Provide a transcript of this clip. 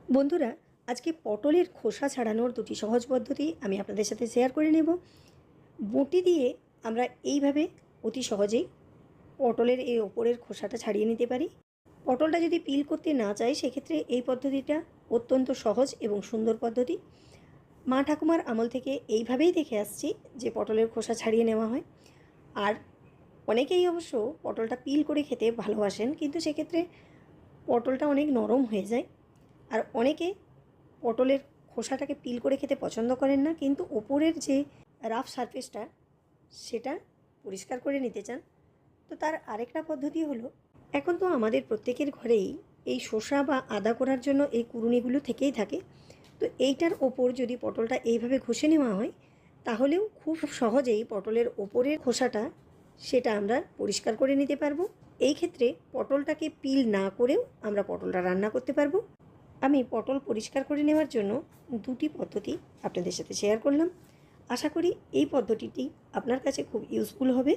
বন্ধুরা, আজকে পটলের খোসা ছাড়ানোর দুটি সহজ পদ্ধতি আমি আপনাদের সাথে শেয়ার করে নেব। বঁটি দিয়ে আমরা এইভাবে অতি সহজেই পটলের এই ওপরের খোসাটা ছাড়িয়ে নিতে পারি। পটলটা যদি পিল করতে না চাই সেক্ষেত্রে এই পদ্ধতিটা অত্যন্ত সহজ এবং সুন্দর পদ্ধতি। মা ঠাকুমার আমল থেকে এইভাবেই দেখে আসছি যে পটলের খোসা ছাড়িয়ে নেওয়া হয়। আর অনেকেই অবশ্য পটলটা পিল করে খেতে ভালোবাসেন, কিন্তু সেক্ষেত্রে পটলটা অনেক নরম হয়ে যায়। আর অনেকে পটলের খোসাটাকে পিল করে খেতে পছন্দ করেন না, কিন্তু ওপরের যে রাফ সারফেসটা সেটা পরিষ্কার করে নিতে চান। তো তার আরেকটা পদ্ধতি হলো, এখন তো আমাদের প্রত্যেকের ঘরেই এই শসা বা আদা করার জন্য এই কুড়ুনিগুলো থেকেই থাকে। তো এইটার ওপর যদি পটলটা এইভাবে ঘষে নেওয়া হয় তাহলেও খুব সহজেই পটলের ওপরের খোসাটা সেটা আমরা পরিষ্কার করে নিতে পারবো। এই ক্ষেত্রে পটলটাকে পিল না করেও আমরা পটলটা রান্না করতে পারবো। আমি পটল পরিষ্কার করে নেওয়ার জন্য দুটি পদ্ধতি আপনাদের সাথে শেয়ার করলাম। আশা করি এই পদ্ধতিটি আপনার কাছে খুব ইউজফুল হবে।